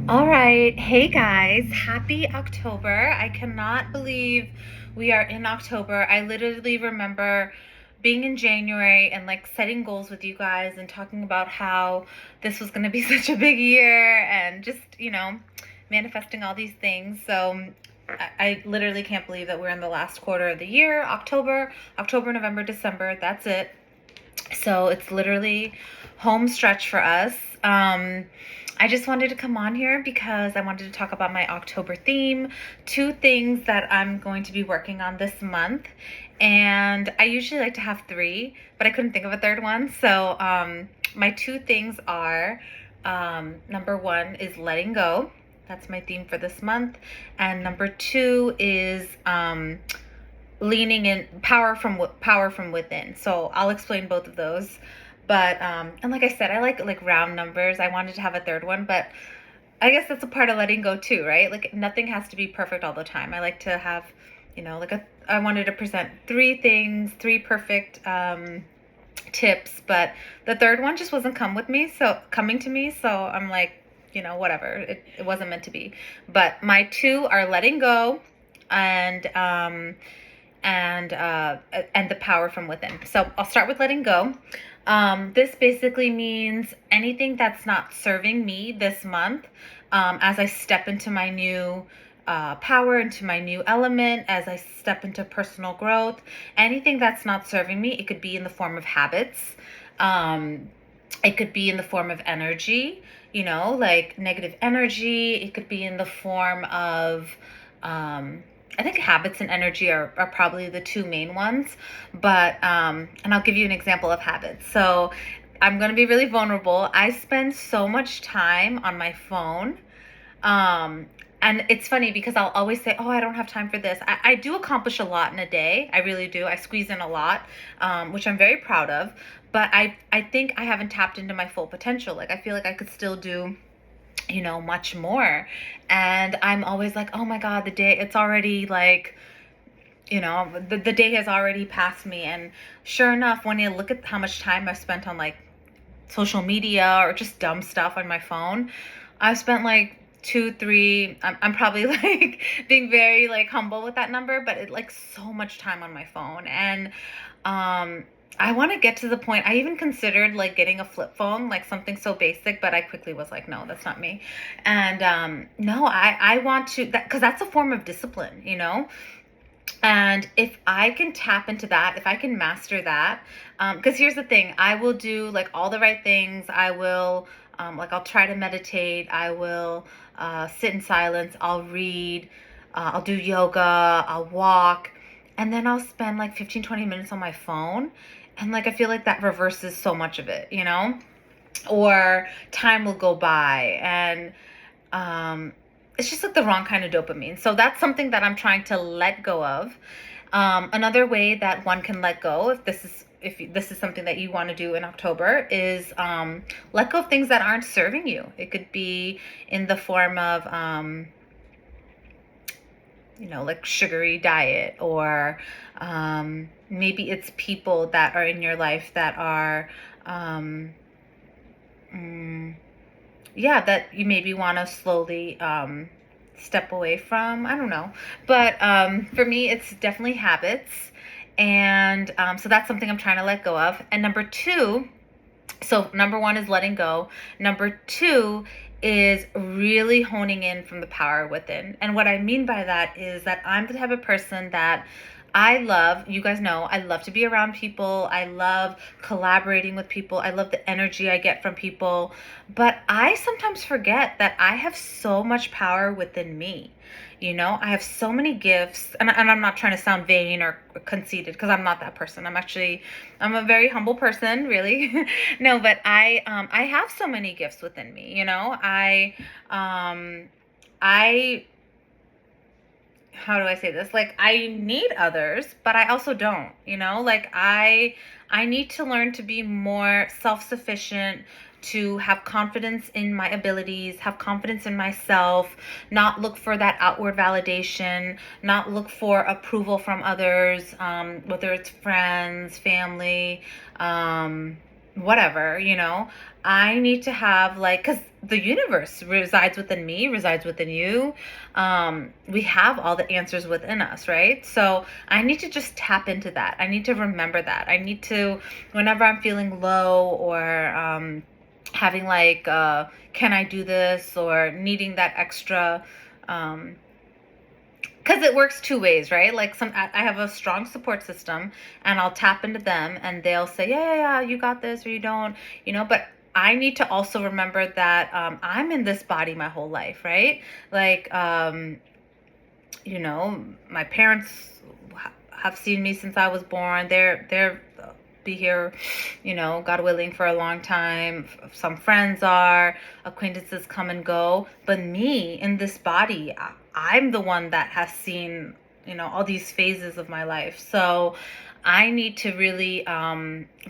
All right. Hey guys, happy October. I cannot believe we are in October. I literally remember being in January and like setting goals with you guys and talking about how this was going to be such a big year and just, manifesting all these things. So I literally can't believe that we're in the last quarter of the year, October, November, December. That's it. So it's literally home stretch for us. I just wanted to come on here because I wanted to talk about my October theme, two things that I'm going to be working on this month. And I usually like to have three, but I couldn't think of a third one. So my two things are number one is letting go. That's my theme for this month. And number two is leaning in power from within. So I'll explain both of those. But and like I said, I like round numbers. I wanted to have a third one, but I guess that's a part of letting go too, right? Like nothing has to be perfect all the time. I like to have, I wanted to present three things, three perfect tips, but the third one just wasn't coming to me. So I'm like, whatever. It wasn't meant to be. But my two are letting go and and the power from within. So I'll start with letting go. This basically means anything that's not serving me this month, as I step into my new power, into my new element, as I step into personal growth. Anything that's not serving me, it could be in the form of habits. It could be in the form of energy, like negative energy. It could be in the form of I think habits and energy are probably the two main ones. But, and I'll give you an example of habits. So I'm going to be really vulnerable. I spend so much time on my phone. Um, and it's funny because I'll always say, oh, I don't have time for this. I do accomplish a lot in a day. I really do. I squeeze in a lot, which I'm very proud of. But I think I haven't tapped into my full potential. Like, I feel like I could still do much more. And I'm always like, oh my God, it's already like, the day has already passed me. And sure enough, when you look at how much time I've spent on like social media or just dumb stuff on my phone, I've spent like two, three, I'm probably like being very like humble with that number, but it like so much time on my phone. And, I want to get to the point. I even considered like getting a flip phone, like something so basic, but I quickly was like, no, that's not me. And no, I want to that because that's a form of discipline, And if I can tap into that, if I can master that, because here's the thing, I will do like all the right things. I will, like, I'll try to meditate. I will sit in silence. I'll read. I'll do yoga. I'll walk. And then I'll spend like 15, 20 minutes on my phone. And like, I feel like that reverses so much of it, Or time will go by and, it's just like the wrong kind of dopamine. So that's something that I'm trying to let go of. Another way that one can let go, if this is something that you want to do in October, is let go of things that aren't serving you. It could be in the form of like sugary diet, or maybe it's people that are in your life that are mm, yeah, that you maybe want to slowly step away from. I don't know. But for me, it's definitely habits. And so that's something I'm trying to let go of. And number two, so number one is letting go. Number two is really honing in from the power within. And what I mean by that is that I'm the type of person that you guys know, I love to be around people. I love collaborating with people. I love the energy I get from people. But I sometimes forget that I have so much power within me. I have so many gifts, and I'm not trying to sound vain or conceited because I'm not that person. I'm a very humble person, really. No, but I have so many gifts within me. I how do I say this? Like, I need others, but I also don't, like I need to learn to be more self-sufficient, to have confidence in my abilities, have confidence in myself, not look for that outward validation, not look for approval from others, whether it's friends, family, whatever. I need to have, like, because the universe resides within me, resides within you. We have all the answers within us, right? So I need to just tap into that. I need to remember that. I need to, whenever I'm feeling low or having like, can I do this, or needing that extra, because it works two ways, right? Like I have a strong support system, and I'll tap into them, and they'll say, yeah, you got this, or you don't, But I need to also remember that I'm in this body my whole life, right? Like, my parents have seen me since I was born. They're be here, God willing, for a long time. Some friends are, acquaintances come and go, but me in this body, I'm the one that has seen, all these phases of my life. So I need to really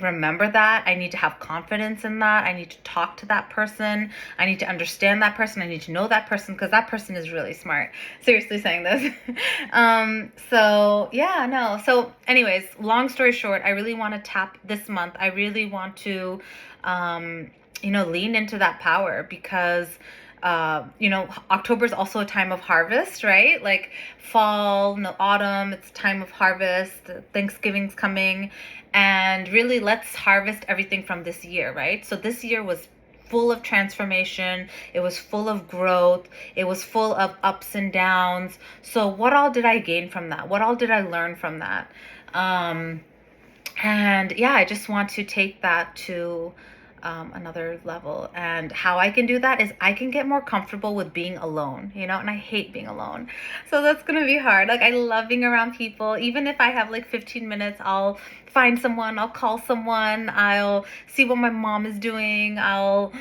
remember that. I need to have confidence in that. I need to talk to that person. I need to understand that person. I need to know that person, because that person is really smart. Seriously saying this. So yeah, no. So anyways, long story short, I really want to tap this month. I really want to, lean into that power, because October is also a time of harvest, right? Like fall, no, autumn, it's time of harvest. Thanksgiving's coming, and really let's harvest everything from this year, right? So this year was full of transformation. It was full of growth. It was full of ups and downs. So what all did I gain from that? What all did I learn from that? And yeah, I just want to take that to another level. And how I can do that is I can get more comfortable with being alone, and I hate being alone. So that's going to be hard. Like, I love being around people. Even if I have like 15 minutes, I'll find someone, I'll call someone, I'll see what my mom is doing, I'll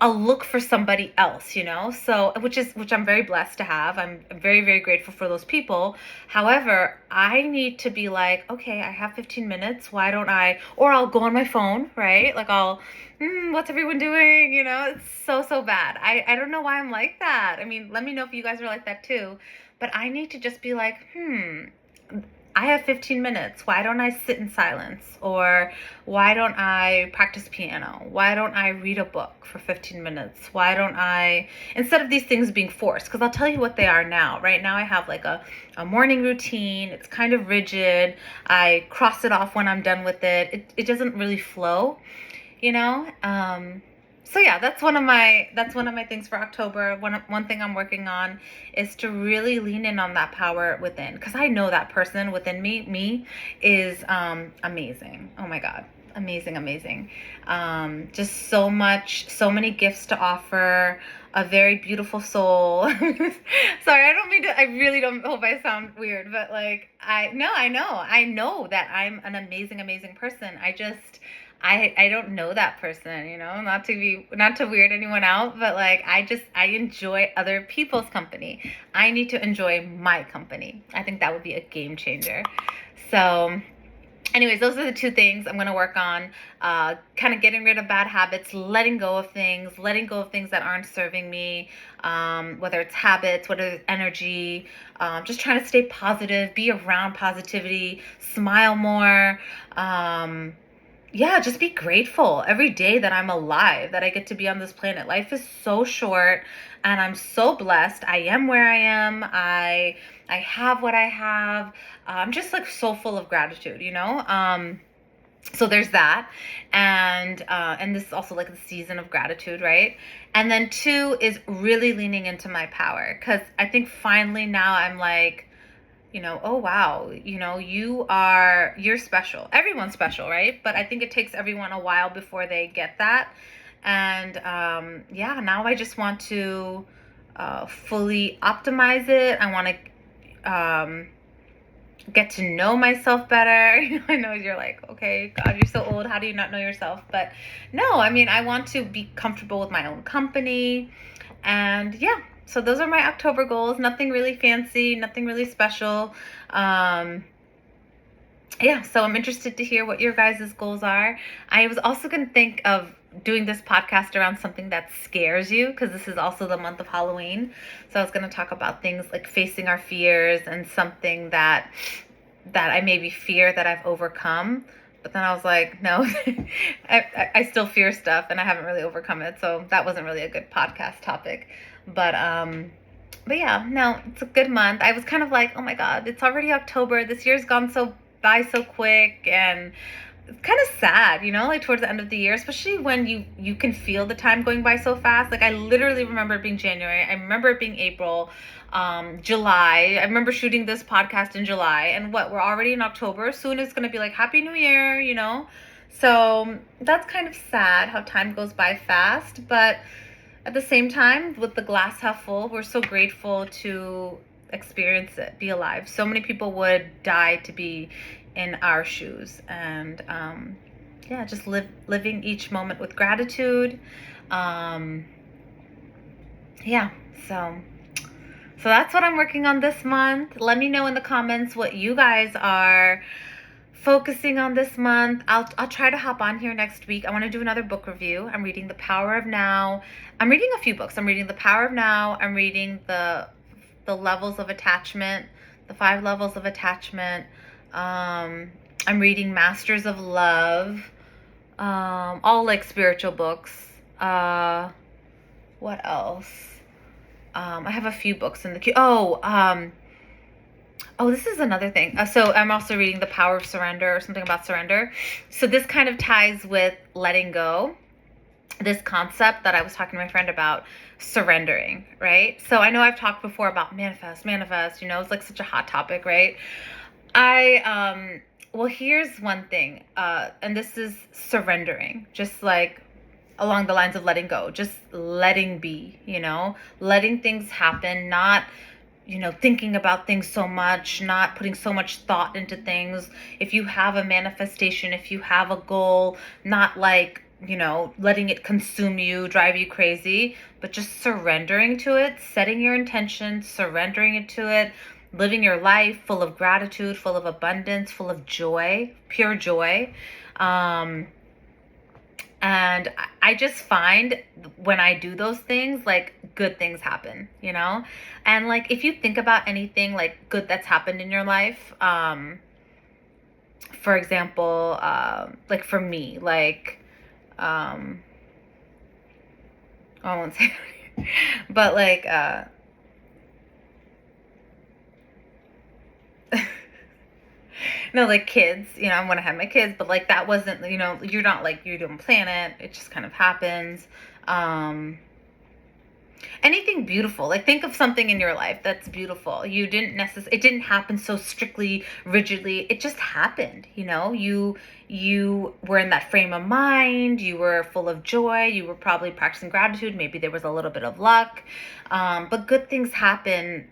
look for somebody else, so which I'm very blessed to have. I'm very, very grateful for those people. However, I need to be like, okay, I have 15 minutes, why don't I, or I'll go on my phone, right? Like I'll what's everyone doing, it's so bad. I don't know why I'm like that. I mean, let me know if you guys are like that too. But I need to just be like, I have 15 minutes. Why don't I sit in silence? Or why don't I practice piano? Why don't I read a book for 15 minutes? Why don't I, instead of these things being forced, because I'll tell you what they are now. Right now I have like a morning routine. It's kind of rigid. I cross it off when I'm done with it. It doesn't really flow, you know? So yeah, that's one of my things for October. One thing I'm working on is to really lean in on that power within, because I know that person within me is amazing. Oh my God, amazing. Just so many gifts to offer. A very beautiful soul. Sorry, I really don't hope I sound weird, but like I know that I'm an amazing person. I don't know that person, not to weird anyone out, but like I enjoy other people's company. I need to enjoy my company. I think that would be a game changer. So anyways, those are the two things I'm going to work on. Kind of getting rid of bad habits, letting go of things that aren't serving me, whether it's habits, whether it's energy, just trying to stay positive, be around positivity, smile more. Yeah, just be grateful every day that I'm alive, that I get to be on this planet. Life is so short, and I'm so blessed. I am where I am. I have what I have. I'm just like so full of gratitude, so there's that. And this is also like the season of gratitude, right? And then two is really leaning into my power, because I think finally now I'm like, oh wow, you're special. Everyone's special, right? But I think it takes everyone a while before they get that. And yeah, now I just want to fully optimize it. I want to get to know myself better. I know you're like, okay, God, you're so old. How do you not know yourself? But no, I mean, I want to be comfortable with my own company. And yeah, so those are my October goals. Nothing really fancy, nothing really special. Yeah, so I'm interested to hear what your guys' goals are. I was also going to think of doing this podcast around something that scares you, because this is also the month of Halloween. So I was going to talk about things like facing our fears, and something that I maybe fear that I've overcome. But then I was like, no, I still fear stuff and I haven't really overcome it. So that wasn't really a good podcast topic. But yeah, no, it's a good month. I was kind of like, oh my God, it's already October. This year's gone by so quick, and it's kind of sad, like towards the end of the year, especially when you can feel the time going by so fast. Like I literally remember it being January. I remember it being April, July. I remember shooting this podcast in July, and we're already in October. Soon it's gonna be like Happy New Year. So that's kind of sad how time goes by fast, but at the same time, with the glass half full, we're so grateful to experience it, be alive. So many people would die to be in our shoes, and yeah, just living each moment with gratitude. Yeah, so that's what I'm working on this month. Let me know in the comments what you guys are focusing on this month. I'll try to hop on here next week. I want to do another book review. I'm reading The Power of Now. I'm reading a few books. I'm reading The Power of Now. I'm reading the levels of attachment, the 5 levels of attachment. I'm reading Masters of Love. All like spiritual books. What else? I have a few books in the queue. Oh, this is another thing. So I'm also reading The Power of Surrender, or something about surrender. So this kind of ties with letting go. This concept that I was talking to my friend about, surrendering, right? So I know I've talked before about manifest, it's like such a hot topic, right? Well, here's one thing, and this is surrendering, just like along the lines of letting go, just letting be, letting things happen, not thinking about things so much, not putting so much thought into things. If you have a manifestation, if you have a goal, not like, letting it consume you, drive you crazy, but just surrendering to it, setting your intention, surrendering it to it, living your life full of gratitude, full of abundance, full of joy, pure joy. And I just find when I do those things, like good things happen, And like if you think about anything like good that's happened in your life, for example, like for me, like I won't say but like no, like kids, when I had my kids, but like that wasn't, you're not like you don't plan it. It just kind of happens. Anything beautiful, like think of something in your life that's beautiful. You didn't it didn't happen so strictly, rigidly. It just happened, you were in that frame of mind. You were full of joy. You were probably practicing gratitude. Maybe there was a little bit of luck. But good things happen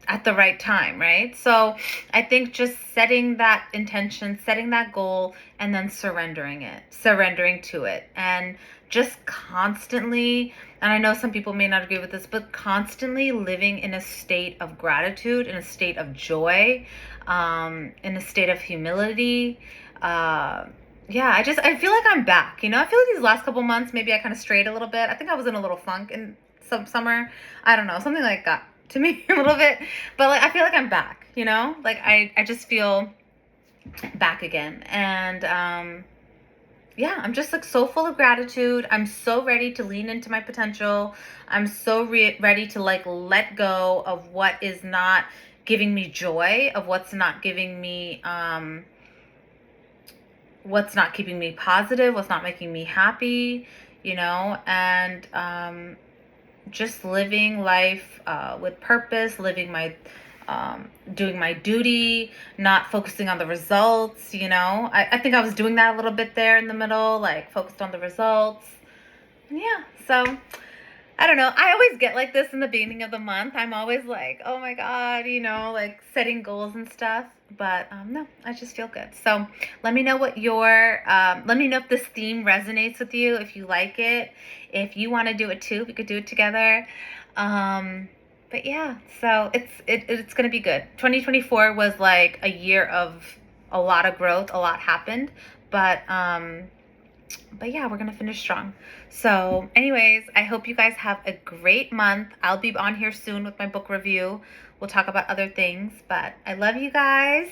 at the right time, right? So I think just setting that intention, setting that goal, and then surrendering to it, and just constantly, and I know some people may not agree with this, but constantly living in a state of gratitude, in a state of joy, in a state of humility. Yeah, I feel like I'm back, I feel like these last couple months, maybe I kind of strayed a little bit. I think I was in a little funk in some summer. I don't know, something like that to me a little bit, but like I feel like I'm back, like I just feel back again. And yeah, I'm just like so full of gratitude. I'm so ready to lean into my potential. I'm so ready to like let go of what is not giving me joy, of what's not giving me what's not keeping me positive, what's not making me happy, and just living life with purpose, doing my duty, not focusing on the results. I think I was doing that a little bit there in the middle, like focused on the results. Yeah, so I don't know. I always get like this in the beginning of the month. I'm always like, oh my God, like setting goals and stuff. But no, I just feel good. So let me know let me know if this theme resonates with you, if you like it, if you want to do it too, we could do it together. But yeah, so it's going to be good. 2024 was like a year of a lot of growth, a lot happened, but but yeah, we're gonna finish strong. So anyways, I hope you guys have a great month. I'll be on here soon with my book review. We'll talk about other things, but I love you guys.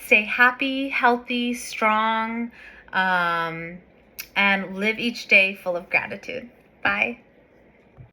Stay happy, healthy, strong, and live each day full of gratitude. Bye.